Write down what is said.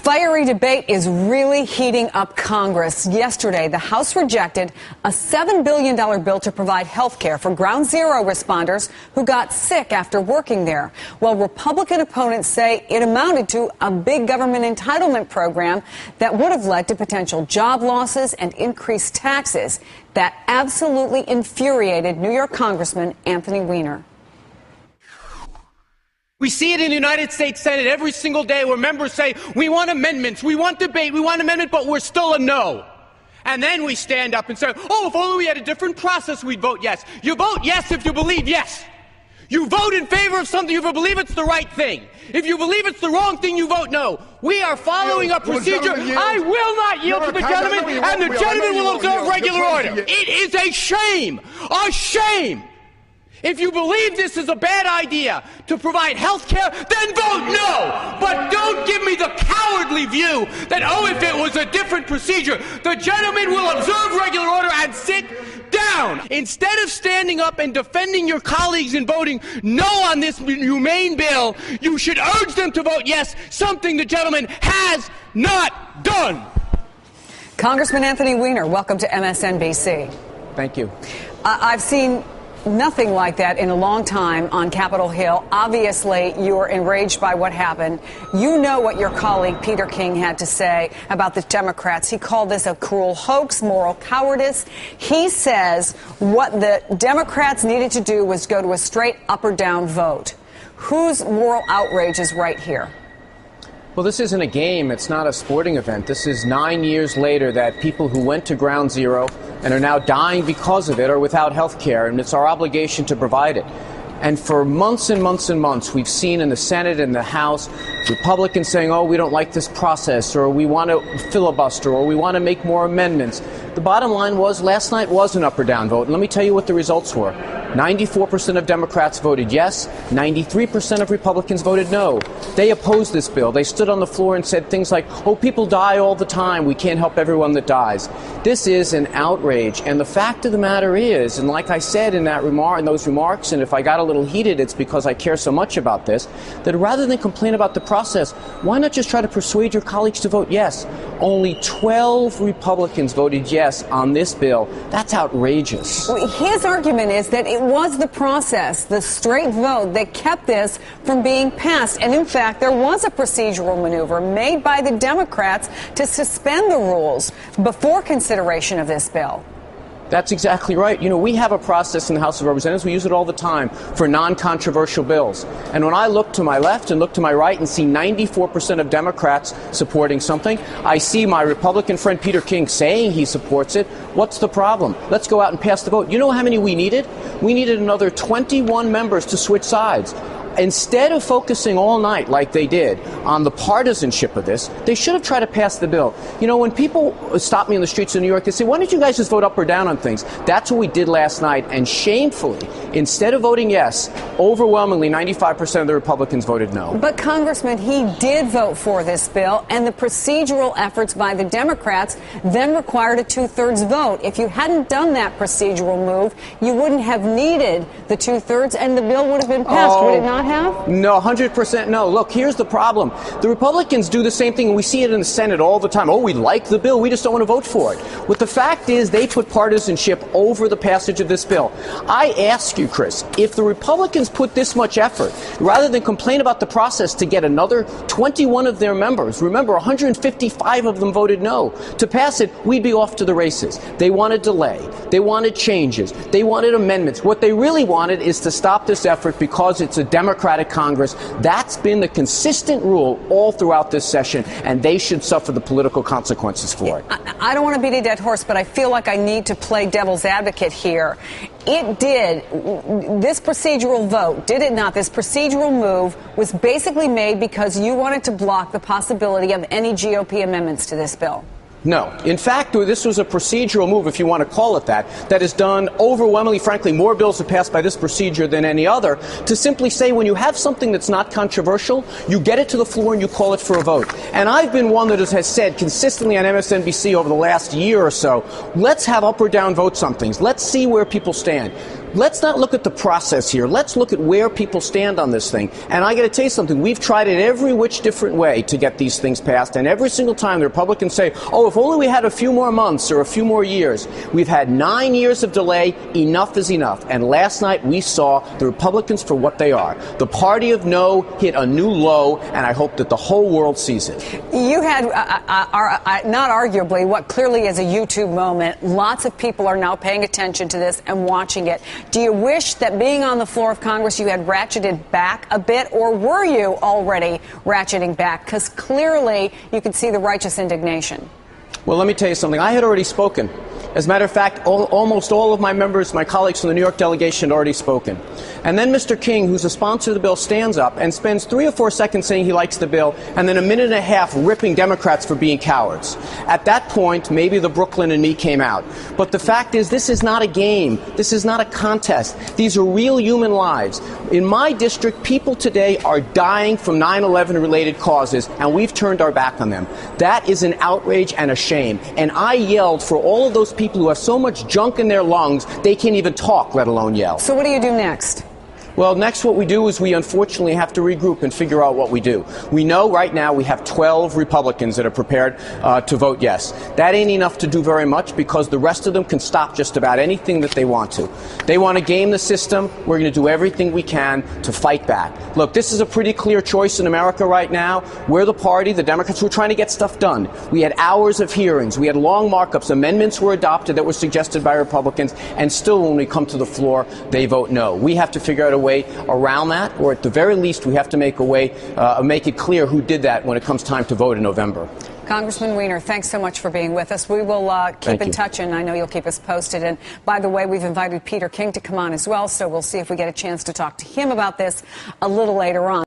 fiery debate is really heating up Congress. Yesterday, the House rejected a $7 billion bill to provide health care for Ground Zero responders who got sick after working there. While Republican opponents say it amounted to a big government entitlement program that would have led to potential job losses and increased taxes. That absolutely infuriated New York Congressman Anthony Weiner. We see it in the United States Senate every single day where members say, we want amendments, we want debate, we want amendment, but we're still a no. And then we stand up and say, oh, if only we had a different process, we'd vote yes. You vote yes if you believe yes. You vote in favor of something if you believe it's the right thing. If you believe it's the wrong thing, you vote no. We are following a procedure. I will not yield to the gentleman, and the gentleman will observe regular order. It is a shame, a shame. If you believe this is a bad idea to provide health care, then vote no! But don't give me the cowardly view that, oh, if it was a different procedure, the gentleman will observe regular order and sit down. Instead of standing up and defending your colleagues and voting no on this humane bill, you should urge them to vote yes, something the gentleman has not done. Congressman Anthony Weiner, welcome to MSNBC. Thank you. I've seen nothing like that in a long time on Capitol Hill. Obviously, you're enraged by what happened. You know what your colleague Peter King had to say about the Democrats. He called this a cruel hoax, moral cowardice. He says what the Democrats needed to do was go to a straight up or down vote. Whose moral outrage is right here? Well, this isn't a game. It's not a sporting event. This is 9 years later that people who went to Ground Zero and are now dying because of it are without health care, and it's our obligation to provide it. And for months and months and months, we've seen in the Senate and the House Republicans saying, oh, we don't like this process, or we want to filibuster, or we want to make more amendments. The bottom line was last night was an up or down vote. And let me tell you what the results were. 94% of Democrats voted yes. 93% of Republicans voted no. They opposed this bill. They stood on the floor and said things like, oh, people die all the time. We can't help everyone that dies. This is an outrage. And the fact of the matter is, and like I said in those remarks, and if I got a little heated, it's because I care so much about this, that rather than complain about the process, why not just try to persuade your colleagues to vote yes? Only 12 Republicans voted yes on this bill. That's outrageous. His argument is that it was the process, the straight vote, that kept this from being passed. And in fact, there was a procedural maneuver made by the Democrats to suspend the rules before consideration of this bill. That's exactly right. You know, we have a process in the House of Representatives. We use it all the time for non-controversial bills. And when I look to my left and look to my right and see 94% of Democrats supporting something, I see my Republican friend Peter King saying he supports it. What's the problem? Let's go out and pass the vote. You know how many we needed? We needed another 21 members to switch sides. Instead of focusing all night like they did on the partisanship of this, they should have tried to pass the bill. You know, when people stop me in the streets of New York, they say, why don't you guys just vote up or down on things? That's what we did last night. And shamefully, instead of voting yes, overwhelmingly 95% of the Republicans voted no. But, Congressman, he did vote for this bill, and the procedural efforts by the Democrats then required a two-thirds vote. If you hadn't done that procedural move, you wouldn't have needed the two-thirds, and the bill would have been passed, would it not? No, 100% no. Look, here's the problem. The Republicans do the same thing, and we see it in the Senate all the time. Oh, we like the bill. We just don't want to vote for it. What the fact is, they put partisanship over the passage of this bill. I ask you, Chris, if the Republicans put this much effort, rather than complain about the process, to get another 21 of their members, remember, 155 of them voted no, to pass it, we'd be off to the races. They wanted delay. They wanted changes. They wanted amendments. What they really wanted is to stop this effort because it's a Democratic Congress. That's been the consistent rule all throughout this session, and they should suffer the political consequences for it. I don't want to beat a dead horse, but I feel like I need to play devil's advocate here. It did. This procedural vote, did it not? This procedural move was basically made because you wanted to block the possibility of any GOP amendments to this bill. No. In fact, this was a procedural move, if you want to call it that has done overwhelmingly, frankly, more bills have passed by this procedure than any other, to simply say when you have something that's not controversial, you get it to the floor and you call it for a vote. And I've been one that has said consistently on MSNBC over the last year or so, let's have up or down votes on things. Let's see where people stand. let's not look at the process here. Let's look at where people stand on this thing. And I got to tell you something. We've tried it every which different way to get these things passed. And every single time the Republicans say, oh, if only we had a few more months or a few more years. We've had 9 years of delay. Enough is enough. And last night we saw the Republicans for what they are. The party of no hit a new low, and I hope that the whole world sees it. You had, not arguably, what clearly is a YouTube moment. Lots of people are now paying attention to this and watching it. Do you wish that being on the floor of Congress you had ratcheted back a bit, or were you already ratcheting back? Because clearly you could see the righteous indignation. Well, let me tell you something. I had already spoken. As a matter of fact, almost all of my members, my colleagues from the New York delegation had already spoken. And then Mr. King, who's a sponsor of the bill, stands up and spends 3 or 4 seconds saying he likes the bill, and then a minute and a half ripping Democrats for being cowards. At that point, maybe the Brooklyn and me came out. But the fact is, this is not a game. This is not a contest. These are real human lives. In my district, people today are dying from 9/11 related causes, and we've turned our back on them. That is an outrage and a shame. And I yelled for all of those people who have so much junk in their lungs, they can't even talk, let alone yell. So what do you do next? Well, next what we do is we unfortunately have to regroup and figure out what we do. We know right now we have 12 Republicans that are prepared to vote yes. That ain't enough to do very much because the rest of them can stop just about anything that they want to. They want to game the system. We're going to do everything we can to fight back. Look, this is a pretty clear choice in America right now. We're the party, the Democrats, who are trying to get stuff done. We had hours of hearings. We had long markups. Amendments were adopted that were suggested by Republicans, and still when we come to the floor, they vote no. We have to figure out a way around that, or at the very least we have to make a way, make it clear who did that when it comes time to vote in November. Congressman Weiner, thanks so much for being with us. We will keep in touch, and I know you'll keep us posted. And by the way, we've invited Peter King to come on as well, so we'll see if we get a chance to talk to him about this a little later on.